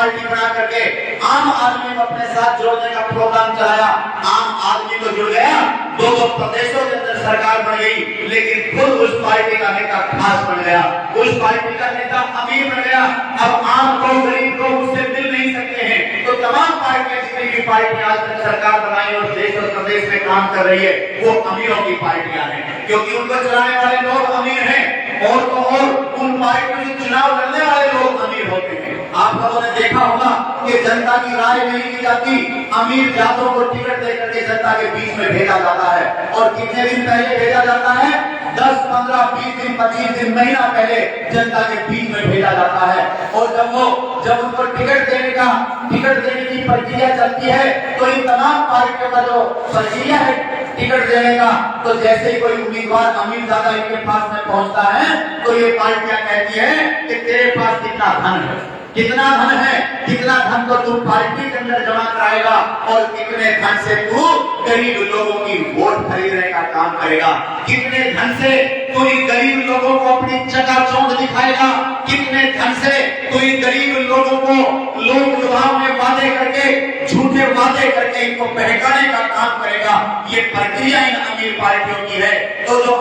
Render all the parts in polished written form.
Party बना करके आम आदमी को अपने साथ जोड़ने का प्रोग्राम चलाया। आम आदमी तो जुड़ गया, दो प्रदेशों के अंदर सरकार बन गई, लेकिन खुद उस पार्टी का नेता खास बन गया, उस पार्टी का नेता अमीर बन गया। अब आम को गरीब को उससे मिल नहीं सकते हैं। तो तमाम पार्टियां, जितनी भी पार्टियां आज तक सरकार बनाई और देश और प्रदेश में काम कर रही है, वो अमीरों की पार्टियां हैं, क्योंकि उनको चलाने वाले लोग अमीर हैं। और तो और उन पार्टियों से चुनाव लड़ने वाले लोग अमीर होते हैं। आप लोगों ने देखा होगा कि जनता की राय नहीं की जाती, अमीर जातों को टिकट देकर के जनता के बीच में भेजा जाता है। और कितने दिन पहले भेजा जाता है? 10, 15, 20 दिन, 25 दिन, महीना पहले जनता के बीच में भेजा जाता है। और जब उनको टिकट देने की प्रक्रिया चलती है, तो इन तमाम पार्टियों का जो प्रक्रिया है टिकट देने का, तो जैसे ही कोई उम्मीदवार अमीर ज्यादा इनके पास में पहुंचता है, तो ये पार्टियां कहती है कि तेरे पास कितना धन है, कितना धन है, कितना धन तो तू पार्टी के अंदर जमा कराएगा, और कितने धन से तू गरीब लोगों की वोट खरीदने का काम करेगा, कितने धन से तू इन गरीब लोगों को अपनी चकाचौंध दिखाएगा, कितने धन से तू इन गरीब लोगों को लोक लुभाव में वादे करके, झूठे वादे करके इनको बहकाने का काम करेगा। ये प्रक्रिया इन अमीर पार्टियों की है। तो जो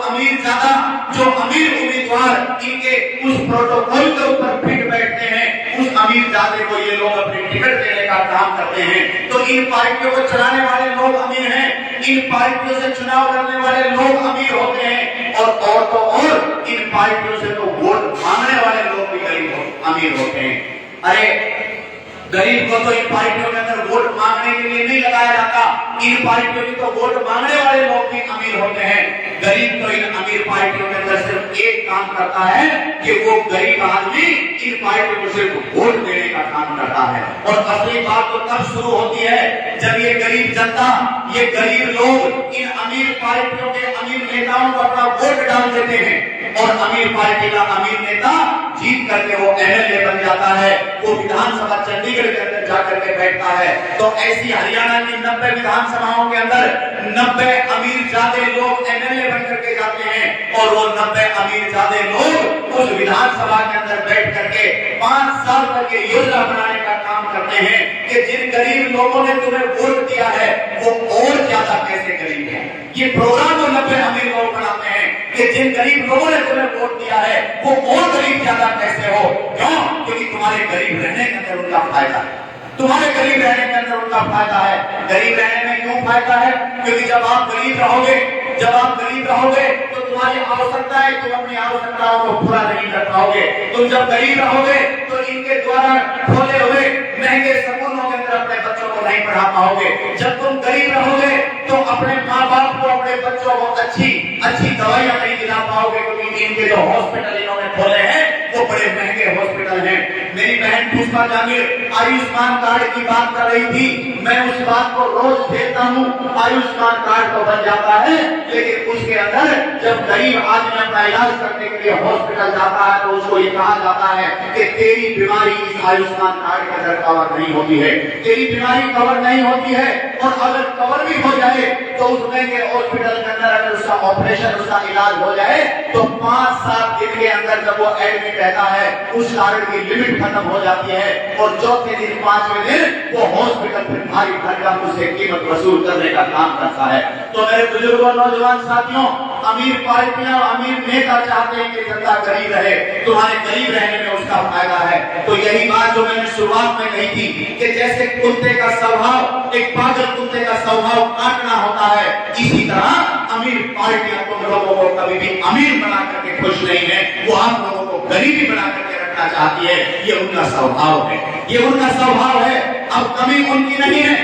अमीर उम्मीदवार इनके उस प्रोटोकॉल के ऊपर फिट बैठते हैं, उस अमीर जाते को ये लोग अपनी टिकट देने का काम करते हैं। तो इन पार्टियों को चलाने वाले लोग अमीर हैं, इन पार्टियों से चुनाव लड़ने वाले लोग अमीर होते हैं, और इन पार्टियों से तो वोट मांगने वाले लोग भी अमीर होते हैं। अरे गरीब को तो इन पार्टियों के अंदर वोट मांगने के लिए नहीं लगाया जाता, इन पार्टियों की तो वोट मांगने वाले लोग भी अमीर होते हैं। गरीब तो इन अमीर पार्टियों के अंदर सिर्फ एक काम करता है कि वो गरीब आदमी इन पार्टियों को सिर्फ वोट देने का काम करता है। और असली बात तो तब शुरू होती है जब ये गरीब जनता, ये गरीब लोग इन अमीर पार्टियों के अमीर नेताओं को अपना वोट डाल देते हैं, और अमीर पार्टी का अमीर नेता जीत करके वो एमएलए बन जाता है, वो विधानसभा चंडीगढ़ के अंदर जाकर के बैठता है। तो ऐसी हरियाणा की 90 विधानसभाओं के अंदर 90 अमीर जादे लोग एमएलए बन करके जाते हैं, और वो 90 अमीर जादे लोग उस विधानसभा के अंदर बैठ करके 5 साल तक के योजना बनाने का काम करते हैं कि जिन गरीब लोगों ने तुम्हें वोट दिया है वो और ज्यादा कैसे गरीब है। ये प्रोग्राम वो 90 अमीर लोग बनाते हैं कि जिन गरीब लोगों ने तुम्हें वोट दिया है वो और गरीब ज्यादा कैसे हो। क्यों? क्योंकि तुम्हारे गरीब रहने के अंदर उनका फायदा है, तुम्हारे गरीब रहने के अंदर उनका फायदा है। गरीब रहने में क्यों फायदा है? क्योंकि जब आप गरीब रहोगे तो तुम्हारी आवश्यकता है, तुम अपनी आवश्यकताओं को पूरा नहीं कर पाओगे। तुम जब गरीब रहोगे तो इनके द्वारा खोले हुए महंगे स्कूलों के अंदर अपने बच्चों को नहीं पढ़ा पाओगे। जब तुम गरीब रहोगे तो अपने माँ बाप को, अपने बच्चों को अच्छी दवाइयां नहीं दिला पाओगे, क्योंकि इनके जो हॉस्पिटल इन्होंने खोले हैं वो बड़े महंगे हॉस्पिटल हैं। मेरी बहन पुष्पा जागीर आयुष्मान कार्ड की बात कर रही थी, मैं उस बात को रोज देखता हूँ। आयुष्मान कार्ड तो बन जाता है, लेकिन उसके अंदर जब गरीब आदमी अपना इलाज करने के लिए हॉस्पिटल जाता है तो उसको ये कहा जाता है कि तेरी बीमारी इस आयुष्मान कार्ड के अंदर कवर नहीं होती है, तेरी बीमारी कवर नहीं होती है। और अगर कवर भी हो जाए तो उस महंगे हॉस्पिटल के अंदर अगर उसका ऑपरेशन, उसका इलाज हो जाए तो 5-7 दिन के अंदर जब वो एडमिट रहता है उस कार्ड की लिमिट खत्म हो जाती है, और चौथे दिन 5वें दिन वो हॉस्पिटल फिर भारी भरकम उससे कीमत वसूल करने का काम करता है। तो मेरे बुजुर्गों, नौजवान साथियों, अमीर पार्टियां, अमीर नेता चाहते हैं कि जनता गरीब रहे, तुम्हारे गरीब रहने में उसका फायदा है। तो यही बात जो मैंने शुरुआत में कही थी कि जैसे कुत्ते का स्वभाव, एक पागल कुत्ते का स्वभाव काटना होता है, इसी तरह अमीर पार्टियां तुम लोगों को कभी भी अमीर बना करके खुश नहीं है, वो आप लोगों को गरीबी बना करके रखना चाहती है। ये उनका स्वभाव है, ये उनका स्वभाव है। अब कमी उनकी नहीं है,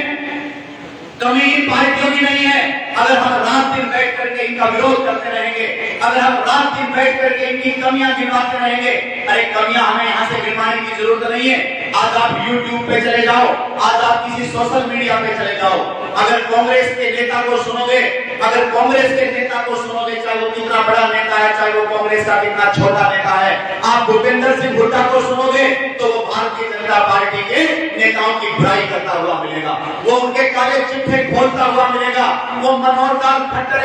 कमी इन पार्टियों की नहीं है। अगर हम रात दिन बैठ करके इनका विरोध करते रहेंगे, अगर हम रात दिन बैठ करके इनकी कमियां गिनवाते रहेंगे, अरे कमियां हमें यहाँ से गिनवाने की जरूरत नहीं है। आज आप YouTube पे चले जाओ, आज आप किसी सोशल मीडिया पे चले जाओ, अगर कांग्रेस के नेता को सुनोगे, अगर कांग्रेस के नेता को सुनोगे, चाहे वो कितना बड़ा नेता है, चाहे वो कांग्रेस का कितना छोटा नेता है, आप भूपेंद्र सिंह हुड्डा को सुनोगे तो वो भारतीय जनता पार्टी के नेताओं की बुराई करता हुआ मिलेगा, वो उनके काले चिट्ठे खोलता हुआ मिलेगा, वो मनोहर लाल खट्टर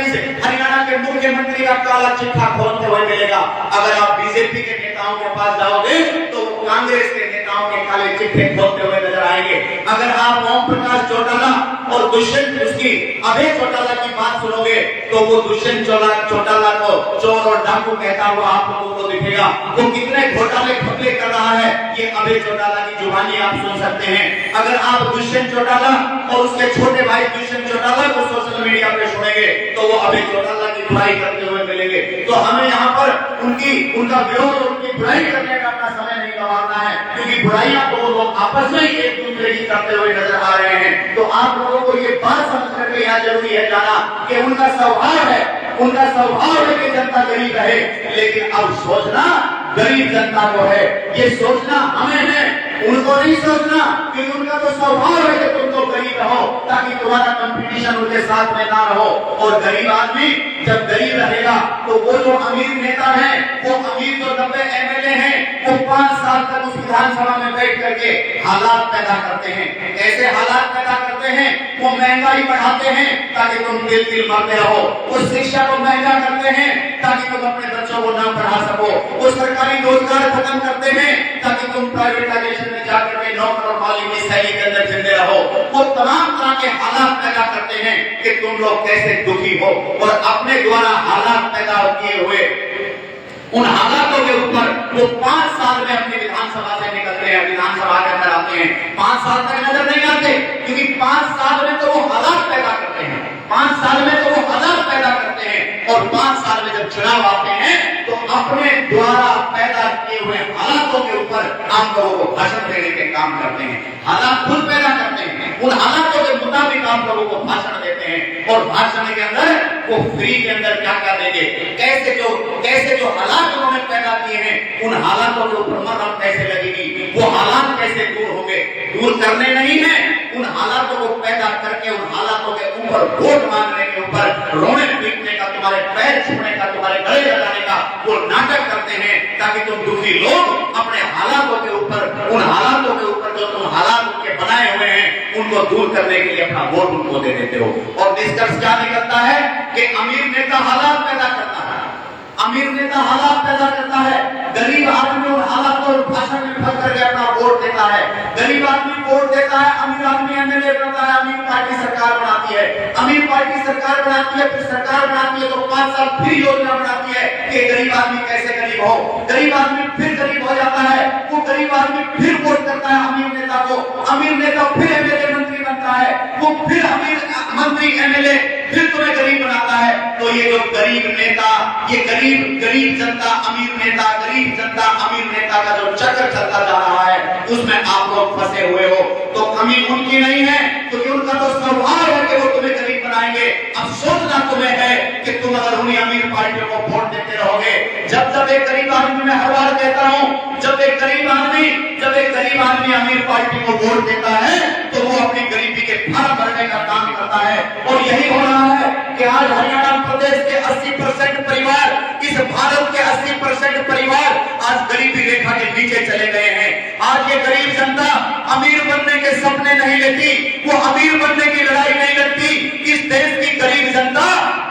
हरियाणा के मुख्यमंत्री का काला चिट्ठा खोलते हुए मिलेगा। अगर आप बीजेपी के नेताओं के पास जाओगे तो कांग्रेस के नेताओं के काले चिट्ठे खोलते हुए अगर आप ओम प्रकाश चौटाला और दुष्यंत उसकी अभय चौटाला की बात सुनोगे तो वो दुष्यंत चौटाला को चोर और डाकू कहता हुआ आप लोगों को दिखेगा। वो कितने घोटाले घपले कर रहा है ये अभय चौटाला की जुबानी आप सुन सकते हैं। अगर आप दुष्यंत चौटाला और उसके छोटे भाई दुष्यंत चौटाला को सोशल मीडिया पे सुनेंगे तो वो अभय चौटाला की बुराई करते हुए मिलेंगे। तो हमें यहाँ पर उनका विरोध और उनकी बुराई करने का अपना समय नहीं गंवाना है, क्योंकि बुराइयां तो वो लोग आपस में ही एक दूसरे की करते हुए नजर आ रहे हैं। तो आप लोगों को ये बात समझ करके यहाँ जरूरी है जाना कि उनका स्वभाव है कि जनता गरीब रहे, लेकिन अब सोचना गरीब जनता को है, ये सोचना हमें है, उनको नहीं सोचना, क्योंकि उनका तो स्वभाव है कि तुम तो गरीब रहो ताकि तुम्हारा कंपटीशन उनके साथ में ना रहो। और गरीब आदमी जब गरीब रहेगा तो वो जो अमीर नेता है, वो अमीर जो 90 एमएलए हैं, वो 5 साल तक उस विधानसभा में बैठ करके हालात पैदा करते हैं। ऐसे हालात पैदा करते हैं, वो महंगाई बढ़ाते हैं ताकि तुम दिल मरते रहो, वो शिक्षा को महंगा करते हैं ताकि तुम अपने बच्चों को ना पढ़ा सको, वो सरकारी रोजगार खत्म करते हैं ताकि तुम प्राइवेटाइजेशन में जाकर के नौकर और मालिक की शैली के अंदर जिंदे रहो। वो तमाम तरह के हालात पैदा करते हैं कि तुम लोग कैसे दुखी हो, और अपने द्वारा हालात पैदा किए हुए उन हालातों के ऊपर वो 5 साल में अपनी विधानसभा से निकलते हैं, विधानसभा के अंदर आते हैं। 5 साल तक नजर नहीं आते, क्योंकि 5 साल में तो वो हालात पैदा करते हैं, 5 साल में तो वो हालात पैदा करते हैं, और 5 साल में जब चुनाव आते हैं तो अपने द्वारा पैदा किए हुए हालातों के ऊपर आप लोगों को भाषण देने के काम करते हैं। हालात खुद पैदा करते हैं, उन हालातों के मुताबिक आप लोगों को भाषण देते हैं, और भाषण के अंदर वो फ्री के अंदर क्या क्या देंगे, कैसे जो हालात उन्होंने पैदा किए हैं उन हालातों के ऊपर मरहम कैसे लगेगी, वो हालात कैसे दूर होंगे। दूर करने नहीं है, उन हालातों को पैदा करके उन हालातों के ऊपर वोट मांगने के ऊपर रोने पीटने का, तुम्हारे पैर छूने का, तुम्हारे गले लगाने का वो नाटक करते हैं, ताकि तुम दुखी लोग अपने हालातों के ऊपर, उन हालातों के ऊपर जो तुम हालात उनके बनाए हुए हैं उनको दूर करने के लिए अपना वोट उनको दे देते हो। और निष्कर्ष क्या निकलता है कि अमीर नेता हालात पैदा करता है, अमीर नेता हालात पैदा करता है, गरीब आदमी उन हालातों और भाषण में फंस करके अपना वोट देता है। गरीब आदमी वोट देता है, अमीर आदमी एमएलए बनता है, अमीर पार्टी सरकार बनाती है, अमीर पार्टी सरकार बनाती है, फिर सरकार बनाती है तो 5 साल फिर योजना बनाती है कि गरीब आदमी कैसे गरीब हो। गरीब आदमी फिर गरीब हो जाता है, वो गरीब आदमी फिर वोट करता है अमीर नेता को, अमीर नेता फिर एमएलए मंत्री बनता है, वो फिर अमीर मंत्री एमएलए फिर तुम्हें गरीब बनाता है। तो ये जो गरीब नेता, ये गरीब जनता अमीर नेता, गरीब जनता अमीर नेता का जो चक्कर चलता जा रहा है उसमें आप लोग फंसे हुए हो। तो कमी उनकी नहीं है, क्योंकि उनका तो स्वभाव है कि वो तुम्हें गरीब बनाएंगे। अब सोचना तुम्हें है कि तुम अगर उन्हीं अमीर पार्टियों को वोट देते रहोगे, जब एक गरीब आदमी, मैं हर बार कहता हूं, जब एक गरीब आदमी अमीर पार्टी को वोट देता है तो वो अपनी गरीबी के फर्म भरने का काम करता है। और यही हो रहा है कि आज हरियाणा प्रदेश के 80% परिवार, इस भारत के 80% परिवार आज गरीबी रेखा के नीचे चले गए हैं। आज ये गरीब जनता अमीर बनने के सपने नहीं लेती, वो अमीर बनने की लड़ाई नहीं लड़ती। इस देश की गरीब जनता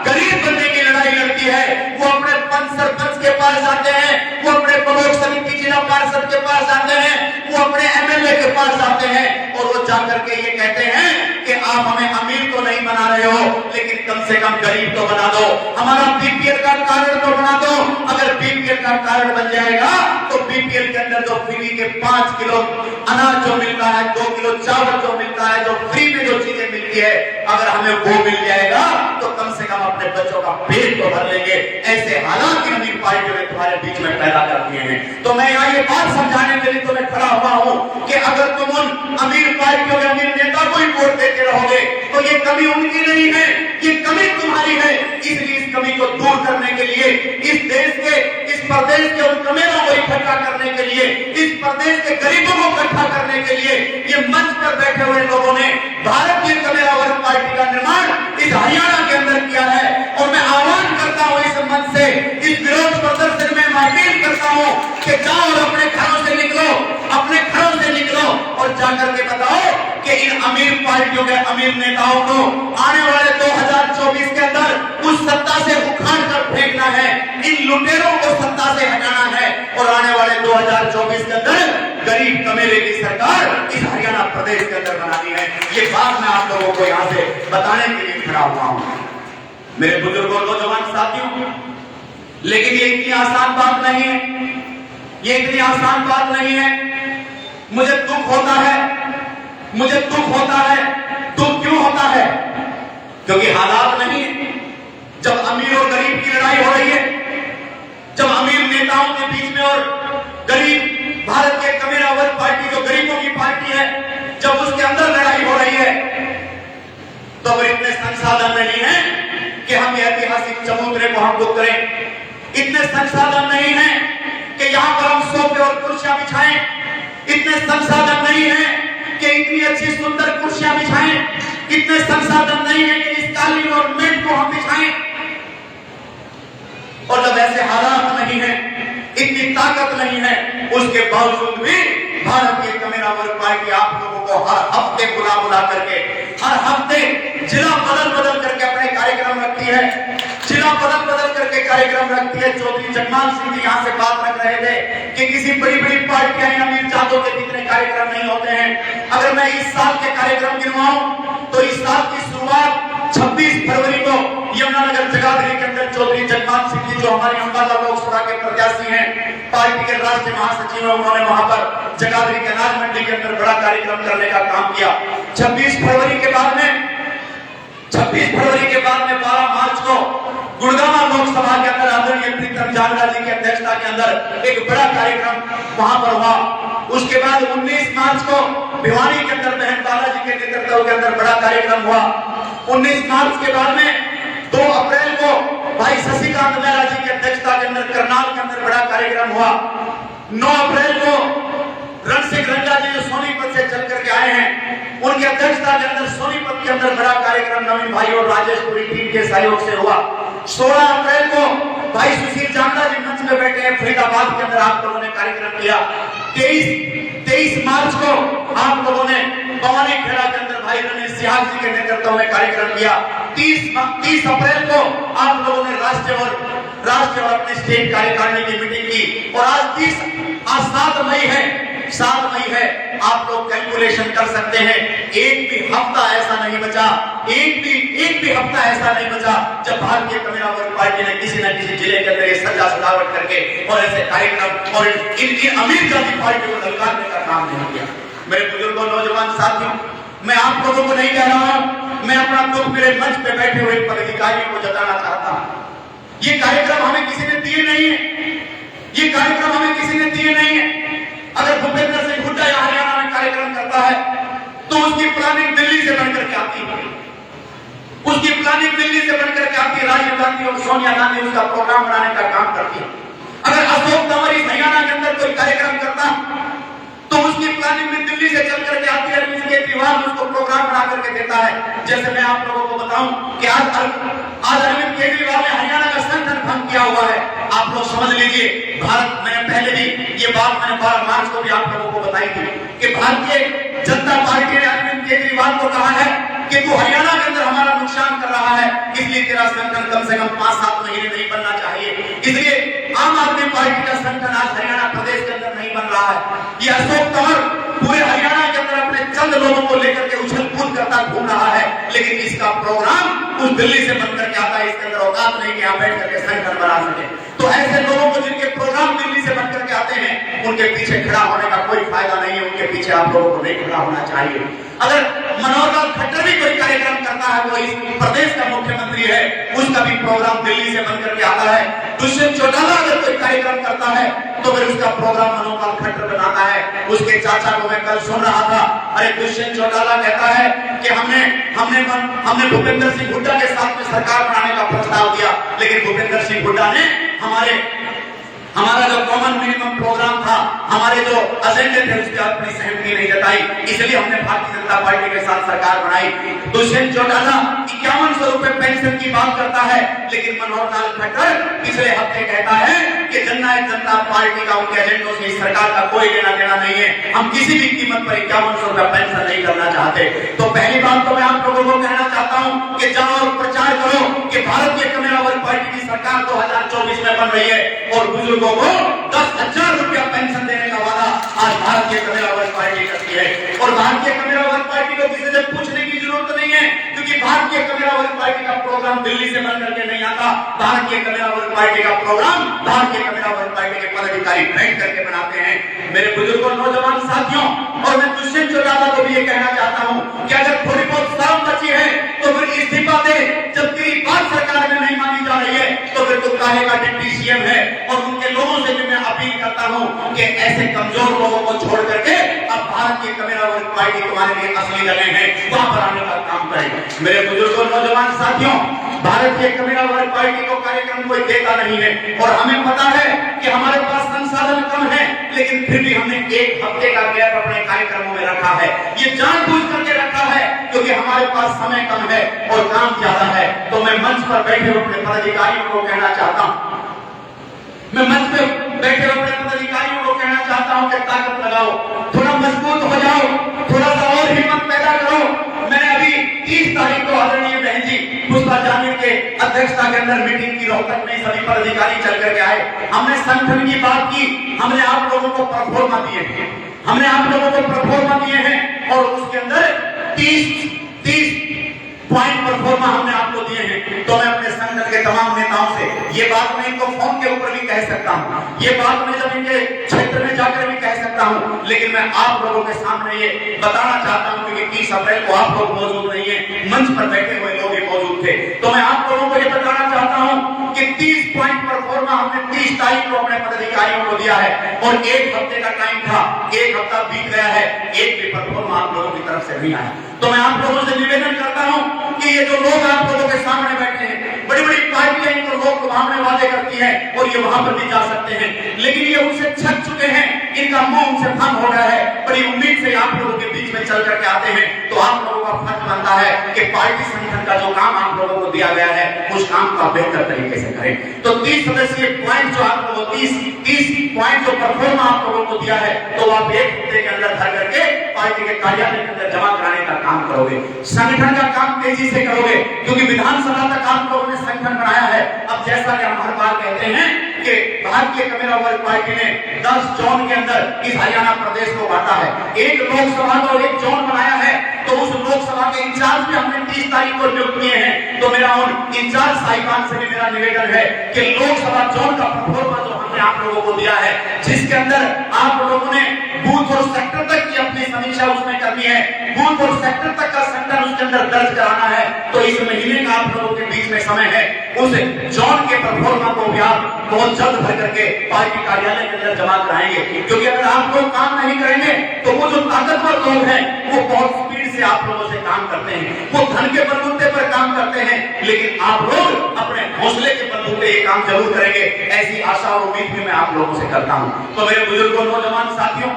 गरीब बनने की लड़ाई लड़ती है। वो अपने पंच सरपंच के पास जाते हैं, वो अपने ब्लॉक समिति जिला पार्षद के पास जाते हैं, वो अपने एमएलए के पास जाते हैं, और वो जाकर के ये कहते हैं कि आप हमें अमीर तो नहीं बना रहे हो, लेकिन कम से कम गरीब तो बना दो, हमारा बीपीएल का कार्ड तो बना दो। अगर बीपीएल का कार्ड बन जाएगा तो बीपीएल के अंदर जो फ्री के 5 किलो अनाज जो मिलता है, 2 किलो चावल जो मिलता है, जो फ्री में जो चीजें मिलती है, अगर हमें वो मिल जाएगा तो कम से कम अपने बच्चों का पेट तो भर लेंगे। ऐसे हालात की अमीर पार्टियों ने तुम्हारे बीच में पैदा कर दिए हैं। तो मैं यहाँ ये बात समझाने के लिए तो मैं खड़ा हुआ हूँ कि अगर तुम उन अमीर पार्टियों के अमीर नेता को ही वोट देते रहोगे तो ये कमी उनकी नहीं है, ये कमी तुम्हारी है। इसलिए इस कमी को दूर करने के लिए, इस देश के, इस प्रदेश के उन कमेरों को इकट्ठा करने के लिए, इस प्रदेश के गरीबों को इकट्ठा करने के लिए ये मंच पर बैठे हुए लोगों ने भारतीय कमेरा वर्ग पार्टी का निर्माण इस हरियाणा के अंदर किया है। और मैं आह्वान करता हूँ इस मंच से, इस विरोध प्रदर्शन में मैं अपील करता हूँ कि जाओ और अपने घरों से निकलो, अपने घरों से निकलो और जाकर के बताओ कि इन अमीर पार्टियों के अमीर नेताओं को आने वाले 2024 के अंदर उस सत्ता से उखाड़ कर फेंकना है, इन लुटेरों को सत्ता से हटाना है, और आने वाले 2024 के अंदर गरीब कमेरे की सरकार इस हरियाणा प्रदेश के अंदर बनानी है। ये बात मैं आप लोगों को यहाँ से बताने के लिए खड़ा हुआ हूं मेरे बुजुर्गों, नौजवान साथियों। लेकिन ये इतनी आसान बात नहीं है, ये इतनी आसान बात नहीं है। मुझे दुख होता है, मुझे दुख होता है। दुख क्यों होता है? क्योंकि हालात नहीं है। जब अमीर और गरीब की लड़ाई हो रही है, जब अमीर नेताओं के बीच में और गरीब भारत के कमेरा वर्ग पार्टी जो गरीबों की पार्टी है, जब उसके अंदर लड़ाई हो रही है, तो अगर इतने संसाधन नहीं है कि हम ये ऐतिहासिक चबूतरे को हम बुक करें, इतने संसाधन नहीं है कि यहां पर हम सोफे और कुर्सियां बिछाएं, इतने संसाधन नहीं है कि इतनी अच्छी सुंदर कुर्सियां बिछाएं, इतने संसाधन नहीं है कि इस कालीन और मेट को हम बिछाएं। और जब ऐसे हालात नहीं है, इतनी ताकत नहीं है, उसके बावजूद भी भारत की कमेरा वर्ग पार्टी आप लोगों को हर हफ्ते बुला करके, हर हफ्ते जिला बदल करके अपने कार्यक्रम रखती है, जिला बदल करके कार्यक्रम रखती है। चौधरी जगमान सिंह जी यहाँ से बात रख रहे थे कि किसी बड़ी पार्टियां या मीर जातों के कितने कार्यक्रम नहीं होते हैं। अगर मैं इस साल के कार्यक्रम गिनवाऊं तो इस साल की शुरुआत 26 फरवरी को यमुनानगर जगाधरी के अंदर चौधरी जगमान सिंह जी, जो हमारी अंबाला लोकसभा के प्रत्याशी हैं, पार्टी के राष्ट्रीय महासचिव हैं, उन्होंने वहां पर जगाधरी के अनाज मंडी के अंदर बड़ा कार्यक्रम करने का काम किया। 26 फरवरी के बाद में 12 मार्च को गुड़गांव लोकसभा के अंदर आदरणीय प्रीतम जागरा जी की अध्यक्षता के अंदर एक बड़ा कार्यक्रम वहां पर हुआ। उसके बाद 19 मार्च को भिवानी के अंदर बहन बालाजी के नेतृत्व के अंदर बड़ा कार्यक्रम हुआ। 19 मार्च के बाद में 2 अप्रैल को भाई शशिकांत मेहरा जी की अध्यक्षता के अंदर करनाल के अंदर बड़ा कार्यक्रम हुआ। 9 अप्रैल को रणसिंह रंगा जी जो सोनीपत से चल करके आए हैं, उनकी अध्यक्षता के अंदर सोनीपत के अंदर बड़ा कार्यक्रम नवीन भाई और राजेश पुरी टीम के सहयोग से हुआ। 16 अप्रैल को भाई सुशील चांदा जी मंच में बैठे हैं, फरीदाबाद के अंदर आप लोगों ने कार्यक्रम किया। 23 मार्च को आप लोगों ने भवानी खेड़ा के अंदर भाई रमेश सिहाग जी के नेतृत्व में कार्यक्रम किया। 30 अप्रैल को आप लोगों ने राष्ट्रीय और अपने स्टेट कार्यकारिणी की मीटिंग की। और आज 7 मई है। आप लोग कैलकुलेशन कर सकते हैं, एक भी हफ्ता ऐसा नहीं बचा, एक भी हफ्ता ऐसा नहीं बचा जब भारतीय कमेरा वर्ग पार्टी ने किसी न किसी जिले के अंदर सजा सजावट करके और ऐसे कार्यक्रम और इन अमीर जाति पार्टी को ललकारने का काम नहीं किया। मेरे बुजुर्गों, नौजवान साथियों, मैं आप लोगों को नहीं कह रहा हूं, मैं अपना दुख मेरे मंच पे बैठे हुए पदाधिकारियों को जताना चाहता हूं। ये कार्यक्रम हमें किसी ने दिए नहीं है, ये कार्यक्रम हमें किसी ने दिए नहीं है। अगर भूपेंद्र सिंह हुड्डा या हरियाणा में कार्यक्रम करता है तो उसकी प्लानिंग दिल्ली से बनकर के आती है, उसकी प्लानिंग दिल्ली से बनकर के आती है। राजीव गांधी और सोनिया गांधी उसका प्रोग्राम बनाने का काम करती है। अगर अशोक तंवर हरियाणा के अंदर कोई कार्यक्रम करता तो उसकी प्लानिंग में दिल्ली से चल करके आती है, अरविंद केजरीवाल उसको प्रोग्राम बना करके देता है। जैसे मैं आप लोगों को बताऊं कि आज अरविंद केजरीवाल ने हरियाणा का संगठन भंग किया हुआ है। आप लोग समझ लीजिए, भारत मैंने पहले भी ये बात मैंने 12 मार्च को भी आप लोगों को बताई थी कि भारतीय जनता पार्टी ने अरविंद केजरीवाल को कहा है कि तू हरियाणा के अंदर हमारा नुकसान कर रहा है, इसलिए तेरा संगठन कम से कम 5-7 महीने नहीं बनना चाहिए। इसलिए आम आदमी पार्टी का संगठन आज हरियाणा प्रदेश के अंदर नहीं बन रहा है। ये अशोक तंवर पूरे हरियाणा के अंदर अपने चंद लोगों को लेकर के उछल कूद करता घूम रहा है, लेकिन इसका प्रोग्राम उस दिल्ली से बनकर के आता है। इसके अंदर औकात नहीं कि यहाँ बैठ करके संगठन बना सके। तो ऐसे लोगों को जिनके प्रोग्राम दिल्ली से बनकर के आते हैं, उनके पीछे खड़ा होने का कोई फायदा नहीं है, उनके पीछे आप लोगों को नहीं खड़ा होना चाहिए। अगर मनोहर लाल खट्टर भी कोई कार्यक्रम करता है, वो इस प्रदेश का मुख्यमंत्री है, उसका भी प्रोग्राम दिल्ली से बनकर के आता है। दुष्यंत चौटाला अगर कोई कार्यक्रम करता है तो फिर उसका प्रोग्राम मनोहर लाल खट्टर बनाता है। उसके चाचा को मैं कल सुन रहा था, अरे दुष्यंत चौटाला कहता है कि हमने भूपेंद्र सिंह हुड्डा के साथ में सरकार बनाने का प्रस्ताव दिया, लेकिन भूपेंद्र सिंह हुड्डा ने हमारा जो कॉमन मिनिमम प्रोग्राम था, हमारे जो एजेंडे थे, उसके अपनी सहमति नहीं जताई, इसलिए हमने भारतीय जनता पार्टी के साथ सरकार बनाई। दुष्यंत चौटाला 5100 रुपए पेंशन की बात करता है, लेकिन मनोहर लाल खट्टर पिछले हफ्ते कहता है कि जननायक जनता पार्टी का उनके एजेंडों से सरकार का कोई लेना देना नहीं है, हम किसी भी कीमत पर 5100 रुपए पेंशन नहीं करना चाहते। तो पहली बात तो मैं आप लोगों को कहना चाहता हूं कि जाओ और प्रचार करो कि भारतीय कमेरा वर्ग पार्टी की सरकार 2024 में बन रही है और बुजुर्गों को 10,000 रुपया पेंशन देने का वादा आज भारतीय कम्युनिस्ट पार्टी करती है। और भारतीय कम्युनिस्ट पार्टी को किसी से पूछने की जरूरत नहीं है, क्योंकि भारतीय कम्युनिस्ट पार्टी का प्रोग्राम दिल्ली से बन करके नहीं आता। भारतीय कम्युनिस्ट पार्टी का प्रोग्राम भारतीय कम्युनिस्ट पार्टी के पदाधिकारी बैठ करके बनाते हैं। मेरे बुजुर्गों, नौजवान साथियों, और मैं दुष्यंत चौटाला को भी ये कहना चाहता हूं कि अगर थोड़ी बहुत शर्म बची है तो फिर इस्तीफा दे। जब तेरी बात सरकार में नहीं मानी जा रही है तो फिर तू काहे का डिप्टी सीएम है। और उनके लोगों से भी मैं अपील करता हूं कि ऐसे कमजोर लोगों को छोड़ करके अब भारतीय कम्युनिस्ट पार्टी तुम्हारे लिए असली जगह है, वहां पर आने का काम करें। मेरे बुजुर्गों, नौजवान साथियों, भारतीय कम्युनिस्ट पार्टी को कार्यक्रम कोई देता नहीं है और हमें पता है कि हमारे पास संसाधन कम है, लेकिन फिर भी हमने एक हफ्ते का गैप अपने कार्यक्रमों में रखा है। ये जानबूझ करके रखा है क्योंकि हमारे पास समय कम है और काम ज्यादा है। तो मैं मंच पर बैठे अपने पदाधिकारियों को कहना चाहता हूं, मैं मंच पे बैठे अपने पदाधिकारियों को कहना चाहता हूं कि ताकत लगाओ, थोड़ा मजबूत हो जाओ, थोड़ा सा और हिम्मत पैदा करो। मैंने अभी 30 तारीख को आदरणीय बहन जी पुष्पा जानी के अध्यक्षता के अंदर मीटिंग की, रोहतक में सभी पदाधिकारी चल करके आए। हमने संगठन की बात की, हमने आप लोगों को परफॉर्मा दिए हैं, हमने आप लोगों को परफॉर्मा दिए हैं और उसके अंदर 30 पॉइंट परफॉर्मा हमने आपको दिए हैं। तो मैं अपने संगठन के तमाम नेताओं से ये बात मैं इनको फोन के ऊपर भी कह सकता हूं, ये बात मैं जब इनके क्षेत्र में जाकर भी कह सकता हूं, लेकिन मैं आप लोगों के सामने ये बताना चाहता हूं क्योंकि 30 अप्रैल को आप लोग मौजूद नहीं है, मंच पर बैठे हुए लोग भी मौजूद थे। तो मैं आप लोगों को ये बताना चाहता हूं कि 30 पॉइंट परफॉर्मा हमने 30 तारीख को अपने पदाधिकारियों को दिया है और एक हफ्ते का टाइम था, एक हफ्ता बीत गया है, एक भी परफॉर्मा आप लोगों की तरफ से नहीं आया। तो मैं आप लोगों से निवेदन करता हूं कि ये जो लोग आप लोगों के सामने बैठे हैं, बड़ी बड़ी पार्टियां इनको लोग लुभावने वादे करती हैं और ये वहां पर भी जा सकते हैं, लेकिन ये उनसे छक चुके हैं, इनका मुंह उनसे भंग हो गया है। बड़ी उम्मीद से आप लोगों के बीच में चल करके आते हैं, तो आप लोगों का फर्ज बनता है कि पार्टी संगठन का जो काम आप लोगों को दिया गया है उस काम को बेहतर तरीके से करें। तो 30 सदस्यीय पॉइंट जो आप लोगों को 30 पॉइंट जो परफॉर्मा आप लोगों को दिया है, तो आप एक हफ्ते के अंदर भर करके पार्टी के कार्यालय के अंदर जमा कराने का काम करोगे, संगठन का काम तेजी से करोगे, क्योंकि विधानसभा तक आप लोगों ने संगठन बनाया है। अब जैसा कि हम हर बार कहते हैं कि भारतीय कम्युनिस्ट पार्टी ने 10 जोन के अंदर इस हरियाणा प्रदेश को बांटा है, एक लोकसभा का और एक जोन बनाया है। तो उस लोकसभा के इंचार्ज भी हमने 30 तारीख को नियुक्त किए हैं। तो मेरा उन इंचार्ज साहिबान से भी मेरा निवेदन है कि लोकसभा जोन का परफॉर्मा जो हमने आप लोगों को दिया है, जिसके अंदर आप लोगों ने बूथ और सेक्टर तक की अपनी समीक्षा उसमें करनी है, बूथ और सेक्टर तक का संगठन उसके अंदर दर्ज कराना है। तो इस महीने का आप लोगों के बीच में समय है, उस जोन के परफॉर्मा को भी आप बहुत जल्द भर करके पार्टी कार्यालय के अंदर जमा कराएंगे, क्योंकि अगर आप लोग काम नहीं करेंगे तो वो जो ताकतवर लोग हैं वो बहुत स्पीड से आप लोगों से काम करते हैं, वो धन के बलबूते पर काम करते हैं, लेकिन आप लोग अपने हौसले के बलबूते ये काम जरूर करेंगे, ऐसी आशा और उम्मीद भी मैं आप लोगों से करता हूं। तो मेरे बुजुर्गों, नौजवान साथियों,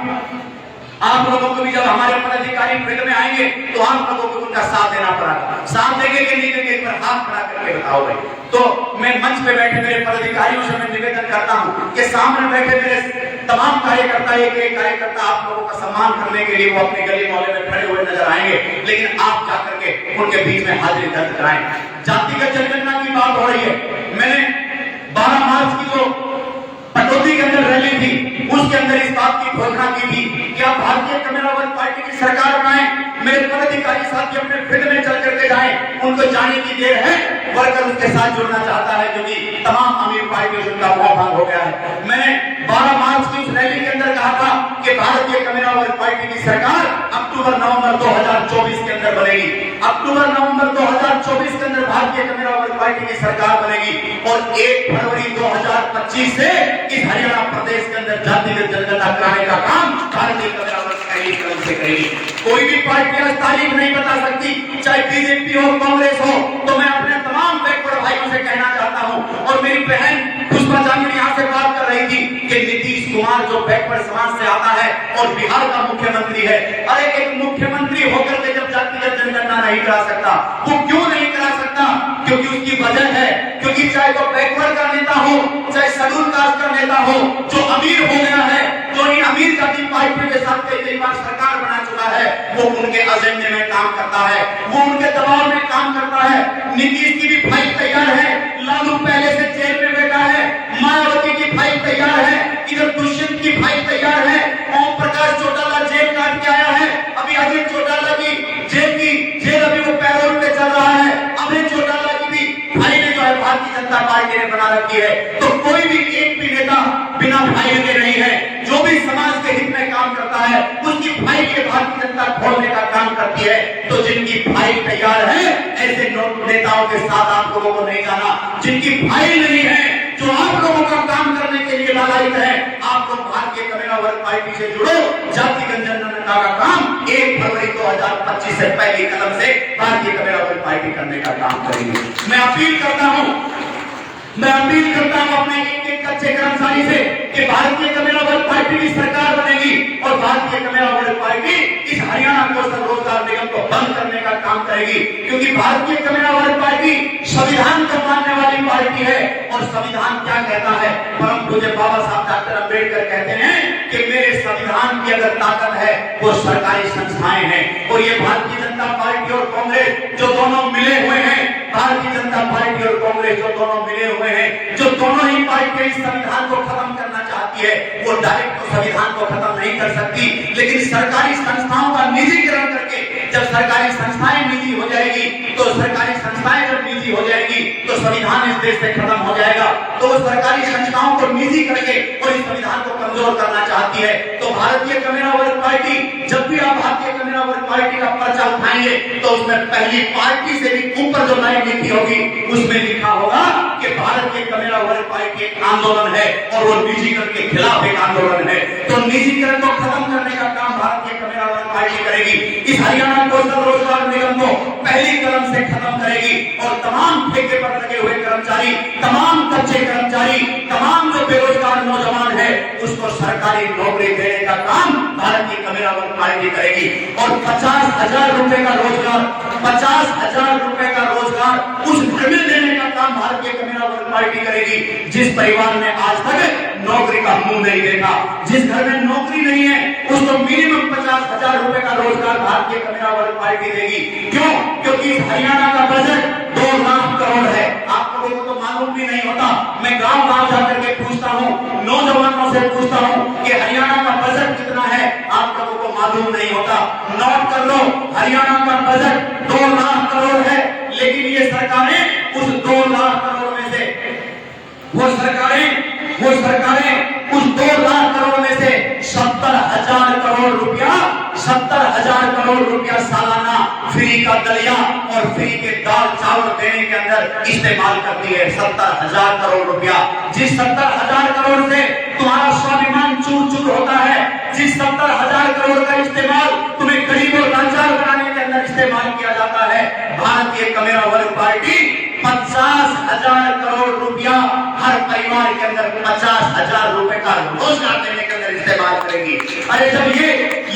आप लोगों को भी जब हमारे पदाधिकारी फील्ड में आएंगे तो आप लोगों को उनका साथ देना पड़ेगा। साथ देंगे कि नहीं देंगे, एक बार हाथ खड़ा करके बताओ भाई। तो मैं मंच पे बैठे मेरे पदाधिकारियों से मैं निवेदन करता हूं कि सामने बैठे मेरे तमाम कार्यकर्ता, एक कार्यकर्ता आप लोगों का सम्मान करने के लिए वो अपने गली मोहल्ले में खड़े हुए नजर आएंगे, लेकिन आप जाकर के उनके बीच में हाजिरी दर्ज कराएं। जातिगत जनगणना की बात हो रही है, मैंने 12 मार्च की जो पटौदी के अंदर रैली थी उसके अंदर इस बात की घोषणा की थी कि आप भारतीय कम्युनिस्ट पार्टी की सरकार बनाएं। मेरे पदाधिकारी साथी अपने फील्ड में चल करके जाएं, उनको जाने की देर है, वर्कर उसके साथ जुड़ना चाहता है क्योंकि तमाम अमीर पार्टियों से उनका मोह भंग हो गया है। मैंने 12 मार्च की उस रैली के अंदर कहा था कि भारतीय कम्युनिस्ट पार्टी की सरकार अक्टूबर-नवंबर 2024 के अंदर बनेगी, अक्टूबर-नवंबर 2024 के अंदर भारतीय कम्युनिस्ट पार्टी की सरकार बनेगी और 1 फरवरी 2025 से इस हरियाणा प्रदेश के अंदर जातिगत जनगणना कराने का काम भारतीय कम्युनिस्ट पार्टी से करेगी। कोई भी पार्टी आज तारीख नहीं बता सकती, चाहे बीजेपी हो, कांग्रेस हो। तो मैं अपने तमाम बैकवर्ड भाइयों से कहना चाहता हूं, और मेरी बहन पुष्पा जानी यहाँ से बात कर रही थी कि नीतीश कुमार जो बैकवर्ड समाज से आता है और बिहार का मुख्यमंत्री है, अरे एक मुख्यमंत्री होकर के जब जातिगत जनगणना नहीं करा सकता, वो क्यों नहीं करा सकता? क्योंकि उसकी वजह है, क्योंकि चाहे तो बैकवर्ड का नेता हो, चाहे शेड्यूल कास्ट का नेता हो, जो अमीर हो गया है, जो इन अमीर जाति पार्टियों के साथ कई बार सरकार बना चुका है, वो उनके एजेंडे में काम करता है, वो उनके दबाव में काम करता है। नीतीश की भी फाइल तैयार है, लालू पहले से जेल में बैठा है, मायावती की फाइल तैयार है, इधर दुष्यंत की फाइल तैयार है, ओम प्रकाश करता है, उसकी फाइल ये भारतीय जनता खोलने का काम करती है। तो जिनकी फाइल तैयार है, ऐसे नेताओं के साथ आप लोगों को नहीं जाना। जिनकी फाइल नहीं है, जो आप लोगों का काम करने के लिए लालायित है, आप लोग भारतीय कम्युनिस्ट वर्ग पार्टी से जुड़ो। जातिगत जनगणना का काम 1 फरवरी 2025 से पहले कदम से भारतीय कम्युनिस्ट वर्ग पार्टी करने का काम करेंगे। मैं अपील करता हूं अपने एक कच्चे कर्मचारी से कि भारतीय कम्युनिस्ट वर्ग पार्टी की सरकार बनेगी और भारतीय कम्युनिस्ट वर्ग पार्टी इस हरियाणा कौशल रोजगार निगम को बंद करने का काम करेगी। क्योंकि भारतीय कम्युनिस्ट वर्ग पार्टी संविधान को मानने वाली पार्टी है। और संविधान क्या कहता है? परम पूज्य बाबा साहब डॉक्टर अम्बेडकर कहते हैं कि मेरे संविधान की अगर ताकत है वो सरकारी संस्थाएं हैं। और ये भारतीय जनता पार्टी और कांग्रेस जो दोनों मिले हुए हैं, भारतीय जनता पार्टी और कांग्रेस जो दोनों मिले हुए हैं, जो दोनों ही पार्टियां इस संविधान को खत्म करना चाहती है, वो डायरेक्ट तो संविधान को खत्म नहीं कर सकती, लेकिन सरकारी संस्थाओं का निजीकरण करके जब सरकारी संस्थाएं निजी हो जाएगी, तो सरकारी संस्थाएं जब निजी हो जाएगी तो संविधान इस देश से खत्म हो जाएगा। तो वो सरकारी संस्थाओं को निजी करके और इस संविधान को कमजोर करना चाहती है। तो भारतीय कम्युनिस्ट वर्ग पार्टी, जब भी आप भारतीय कम्युनिस्ट वर्ग पार्टी का पर्चा उठाएंगे तो उसमें पहली पार्टी से भी ऊपर जो लाइन लिखी होगी उसमें लिखा होगा कि भारतीय कम्युनिस्ट वर्ग पार्टी एक आंदोलन है और वो निजीकरण के खिलाफ एक आंदोलन है। तो निजीकरण को खत्म करने का काम भारतीय कम्युनिस्ट वर्ग पार्टी करेगी। इस हरियाणा कौशल रोजगार निगम को पहली कदम से खत्म करेगी और तमाम ठेके पर लगे हुए कर्मचारी, तमाम कच्चे कर्मचारी, तमाम जो बेरोजगार नौजवान है, उसको सरकारी नौकरी देने का काम भारतीय कम्युनिस्ट वर्ग पार्टी करेगी। और 50,000 रुपए का रोजगार, 50,000 रुपए का रोजगार उस घर में देने का काम भारतीय कम्युनिस्ट वर्ग पार्टी करेगी जिस परिवार ने आज तक नौकरी का मुंह नहीं देखा। जिस घर में नौकरी नहीं है उसको मिनिमम 50,000 रुपए का रोजगार भारतीय कम्युनिस्ट वर्ग पार्टी देगी। क्यों? क्योंकि हरियाणा का बजट 2 लाख करोड़ है। आप लोगों को तो मालूम भी नहीं होता। मैं गांव-गांव जाकर के पूछता हूँ, नौजवानों से पूछता हूँ कि हरियाणा का बजट कितना है, आप लोगों को मालूम नहीं होता। नोट कर लो, हरियाणा का बजट 2 लाख करोड़ है, लेकिन ये सरकारें उस 2 लाख करोड़ में से वो सरकारें उस 2 लाख करोड़ में से 70,000 करोड़ रुपया, 70,000 करोड़ रुपया सालाना फ्री का दलिया और फ्री के दाल चावल देने के अंदर इस्तेमाल करती है। 70,000 करोड़ रुपया, जिस 70,000 करोड़ से तुम्हारा स्वाभिमान चूर चूर होता है, जिस 70,000 करोड़ का इस्तेमाल तुम्हें गरीब और लाचार बनाने के अंदर इस्तेमाल किया जाता है, भारतीय कम्युनिस्ट वर्ग पार्टी 50,000 करोड़ रुपया हर परिवार के अंदर 50,000 रुपए का रोजगार देने के अंदर इस्तेमाल करेगी। अरे जब